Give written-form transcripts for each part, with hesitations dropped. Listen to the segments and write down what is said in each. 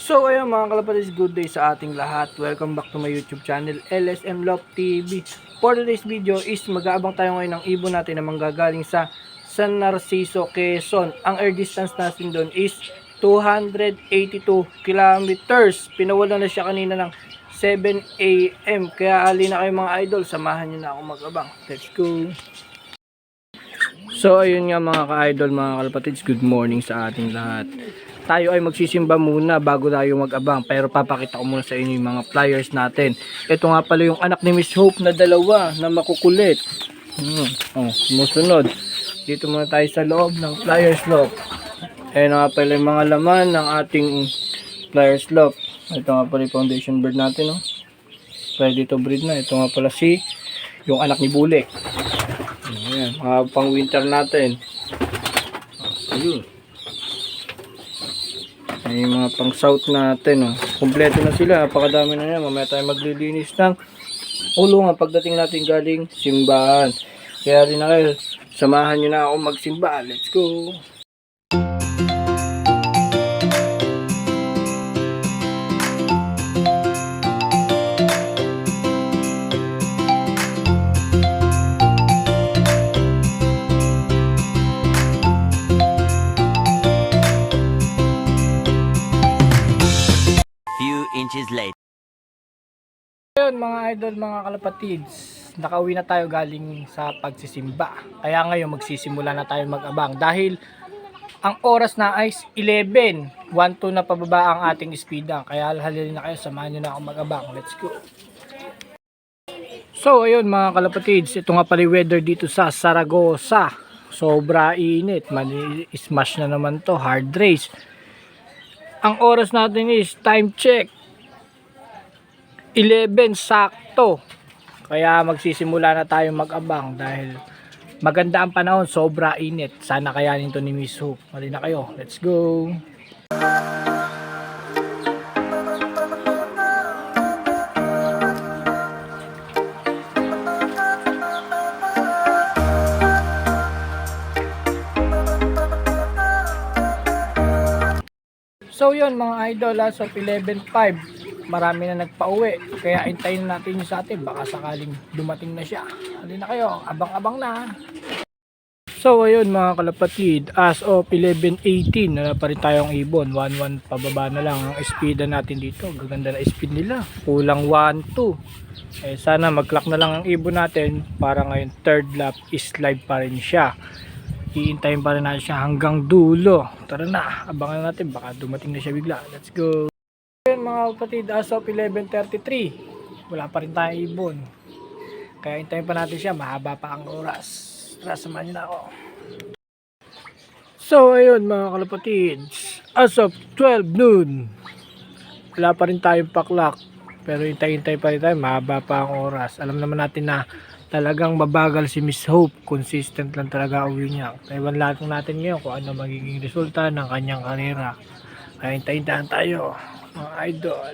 So ayun mga kalapatids, good day sa ating lahat. Welcome back to my YouTube channel, LSM Love TV. For today's video is mag-aabang tayo ngayon ng ibon natin na manggagaling sa San Narciso, Quezon. Ang air distance natin doon is 282 kilometers. Pinawala na siya kanina ng 7 AM. Kaya ali na kayo mga idol, samahan nyo na ako mag-abang. Let's go! So ayun nga mga ka-idol, mga kalapatids, good morning sa ating lahat. Tayo ay magsisimba muna bago tayo mag-abang, pero papakita ko muna sa inyo yung mga flyers natin. Ito nga pala yung anak ni Miss Hope na dalawa na makukulit. Sumusunod. Dito muna tayo sa loob ng flyers loft. Ayan nga pala yung mga laman ng ating flyers loft. Ito nga pala yung foundation bird natin. Ready to breed na. Ito nga pala yung anak ni Bulik. Ayan, mga pang winter natin. Ayun. Ay mga pang south natin. Kompleto na sila. Napakadami na yan. Mamaya tayo maglilinis ng ulungan pagdating natin galing simbahan. Kaya rin na kayo, samahan nyo na ako magsimba. Let's go! Inches later. Ayun mga idol, mga kalapatids, nakauwi na tayo galing sa pagsisimba. Kaya ngayon magsisimula na tayo mag-abang dahil ang oras na ay 11, 1-2 na pababa ang ating speeda. Kaya halili na kayo, samahan nyo na ako mag-abang. Let's go! So ayun mga kalapatids, ito nga pala weather dito sa Saragossa. Sobra init, smash na naman to, hard race. Ang oras natin is time check 11 sakto. Kaya magsisimula na tayo mag-abang dahil maganda ang panahon, sobra init. Sana kayanin to ni Miss Hope. Mali na kayo, let's go! So yun mga idol, as of 11:05 marami na nagpa-uwi, kaya hintayin natin yung sa atin, baka sakaling dumating na siya. Halina kayo, abang-abang na. So ayun mga kalapatid, as of 11:18 na pa rin tayong ibon, 1-1 pababa na lang ang speed natin dito. Gaganda na speed nila, kulang 1-2. Sana mag-clock na lang ang ibon natin para ngayon third lap is live pa rin siya. Iintayin pa rin natin siya hanggang dulo. Tara na, abangan natin, baka dumating na siya bigla. Let's go! Mga kapatid, as of 11:33 wala pa rin tayong ibon, kaya hintayin pa natin siya, mahaba pa ang oras. Tara, samahan nyo na ako. So ayun mga kalapatids, as of 12 noon wala pa rin tayong paklak, pero hintay pa rin tayo, mahaba pa ang oras. Alam naman natin na talagang mabagal si Miss Hope, consistent lang talaga uwi niya. Ewan natin ngayon kung ano magiging resulta ng kanyang karera, kaya hintayin tayo mga idol.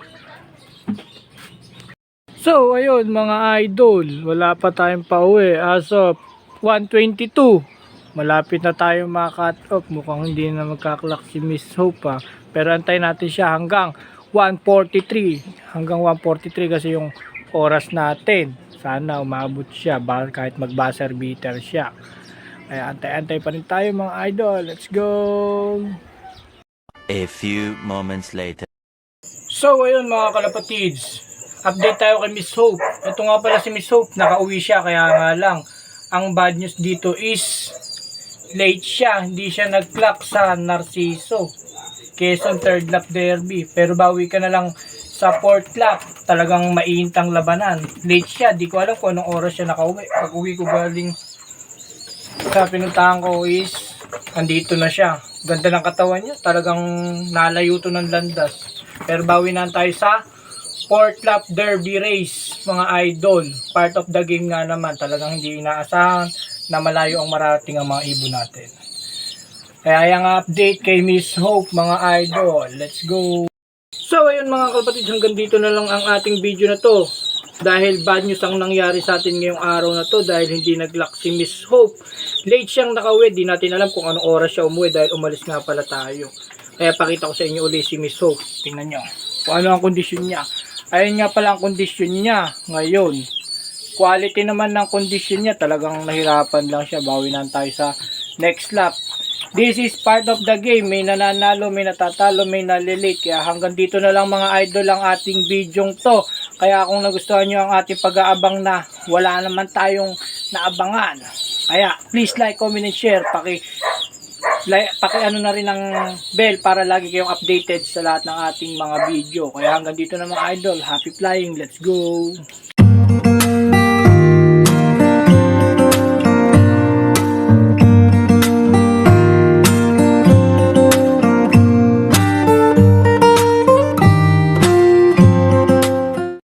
So ayun mga idol, wala pa tayong pauwi. As of 1:22 malapit na tayo maka-cut off. Mukhang hindi na magkaklak si Miss Hope pero antayin natin siya hanggang 1:43. Hanggang 1:43 kasi yung oras natin. Sana umabot siya kahit mag-buzzer beater siya. Kaya antay pa rin tayo mga idol. Let's go! A few moments later. So ayun mga kalapatids, update tayo kay Miss Hope. Ito nga pala si Miss Hope, nakauwi siya, kaya nga lang ang bad news dito is late siya, hindi siya nag-clock sa Narciso Quezon third lap derby, pero bawi ka na lang sa fourth lap. Talagang mainit ang labanan, late siya, di ko alam kung anong oras siya nakauwi. Pag uwi ko galing sa pinuntahan ko is andito na siya. Ganda ng katawan niya, talagang nalayo to ng landas. Pero bawi na tayo sa fourth lap derby race mga idol. Part of the game nga naman. Talagang hindi inaasahan na malayo ang marating ang mga ibon natin. Kaya yung update kay Miss Hope mga idol. Let's go! So ayun mga kapatid, hanggang dito na lang ang ating video na to. Dahil bad news ang nangyari sa atin ngayong araw na to dahil hindi nag-lock si Miss Hope. Late siyang nakauwi, di natin alam kung anong oras siya umuwi dahil umalis nga pala tayo. Kaya pakita ko sa inyo ulit si Miss Hope. Tingnan nyo kung ano ang kondisyon niya. Ayun nga pala ang kondisyon niya ngayon. Quality naman ng kondisyon niya, talagang nahirapan lang siya. Bawi na tayo sa next lap. This is part of the game. May nananalo, may natatalo, may nalilit. Kaya hanggang dito na lang mga idol ang ating video to. Kaya kung nagustuhan nyo ang ating pag-aabang na wala naman tayong naabangan. Kaya please like, comment, and share. Paki-ano na rin ang bell para lagi kayong updated sa lahat ng ating mga video. Kaya hanggang dito na mga idol. Happy flying. Let's go!